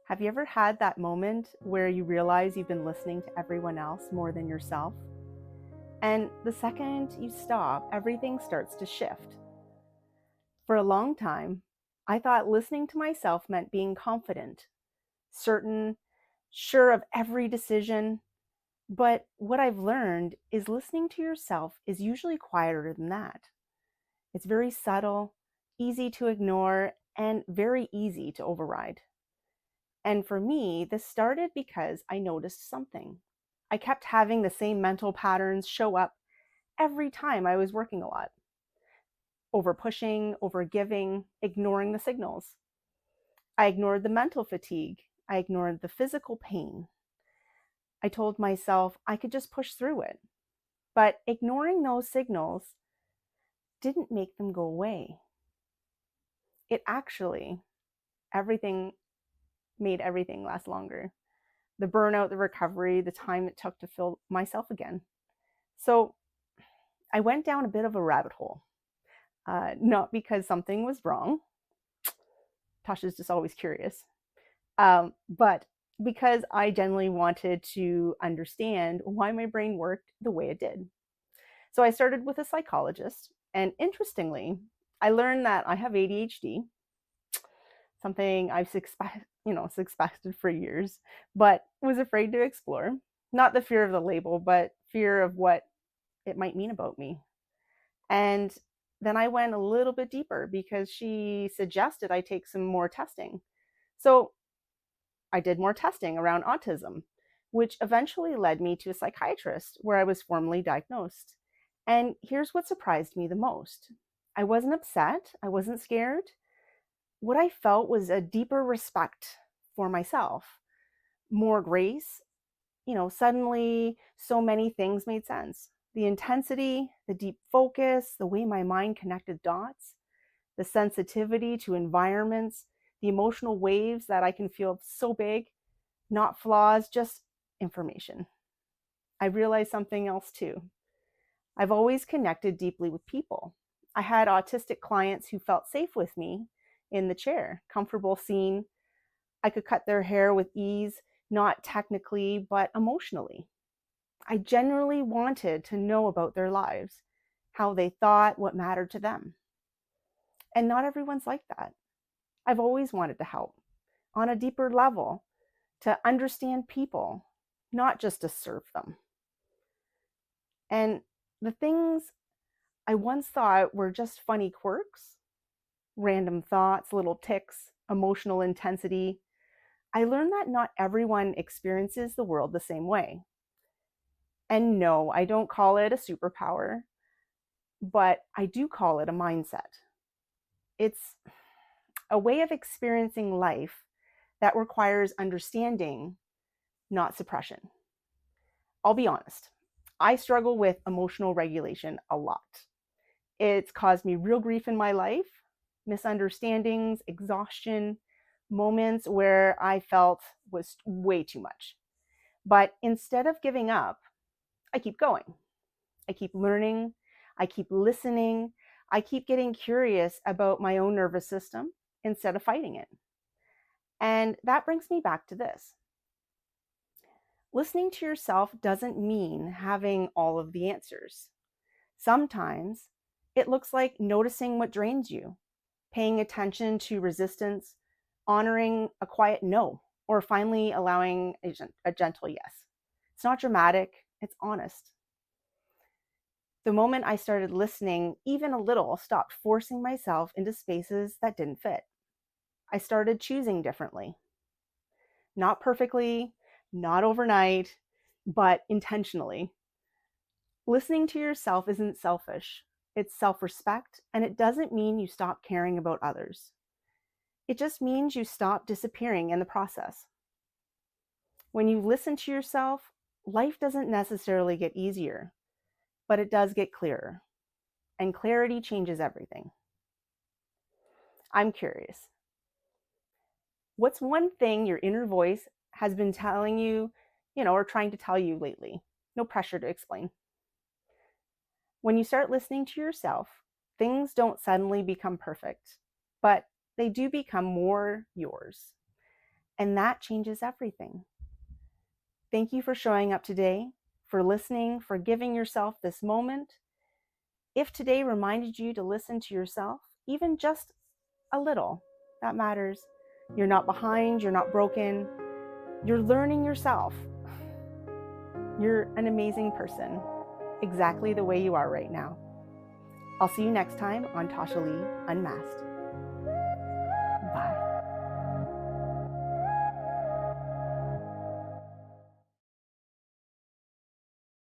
Have you ever had that moment where you realize you've been listening to everyone else more than yourself? And the second you stop, everything starts to shift. For a long time, I thought listening to myself meant being confident, certain, sure of every decision. But what I've learned is listening to yourself is usually quieter than that. It's very subtle, easy to ignore, and very easy to override. And for me, this started because I noticed something. I kept having the same mental patterns show up every time I was working a lot. Over pushing, over giving, ignoring the signals. I ignored the mental fatigue. I ignored the physical pain. I told myself I could just push through it. But ignoring those signals didn't make them go away. It actually, everything made everything last longer. The burnout, the recovery, the time it took to feel myself again. So I went down a bit of a rabbit hole, not because something was wrong. Tasha's just always curious. But because I genuinely wanted to understand why my brain worked the way it did. So I started with a psychologist, and interestingly, I learned that I have ADHD, something I've suspected for years, but was afraid to explore. Not the fear of the label, but fear of what it might mean about me. And then I went a little bit deeper because she suggested I take some more testing. So I did more testing around autism, which eventually led me to a psychiatrist where I was formally diagnosed. And here's what surprised me the most. I wasn't upset. I wasn't scared. What I felt was a deeper respect for myself, more grace. Suddenly so many things made sense. The intensity, the deep focus, the way my mind connected dots, the sensitivity to environments, the emotional waves that I can feel so big, not flaws, just information. I realized something else too. I've always connected deeply with people. I had autistic clients who felt safe with me in the chair, comfortable seeing. I could cut their hair with ease, not technically, but emotionally. I genuinely wanted to know about their lives, how they thought, what mattered to them. And not everyone's like that. I've always wanted to help on a deeper level, to understand people, not just to serve them. And the things I once thought were just funny quirks, random thoughts, little tics, emotional intensity, I learned that not everyone experiences the world the same way. And no, I don't call it a superpower, but I do call it a mindset. It's a way of experiencing life that requires understanding, not suppression. I'll be honest, I struggle with emotional regulation a lot. It's caused me real grief in my life, misunderstandings, exhaustion, moments where I felt was way too much. But instead of giving up, I keep going. I keep learning. I keep listening. I keep getting curious about my own nervous system instead of fighting it. And that brings me back to this. Listening to yourself doesn't mean having all of the answers. Sometimes it looks like noticing what drains you, paying attention to resistance, honoring a quiet no, or finally allowing a gentle yes. It's not dramatic, it's honest. The moment I started listening, even a little, stopped forcing myself into spaces that didn't fit. I started choosing differently. Not perfectly, not overnight, but intentionally. Listening to yourself isn't selfish. It's self-respect, and it doesn't mean you stop caring about others. It just means you stop disappearing in the process. When you listen to yourself, life doesn't necessarily get easier, but it does get clearer. And clarity changes everything. I'm curious. What's one thing your inner voice has been telling you, or trying to tell you lately? No pressure to explain. When you start listening to yourself, things don't suddenly become perfect, but they do become more yours. And that changes everything. Thank you for showing up today, for listening, for giving yourself this moment. If today reminded you to listen to yourself, even just a little, that matters. You're not behind, you're not broken, you're learning yourself. You're an amazing person, exactly the way you are right now. I'll see you next time on Tosha Lee Unmasked. Bye.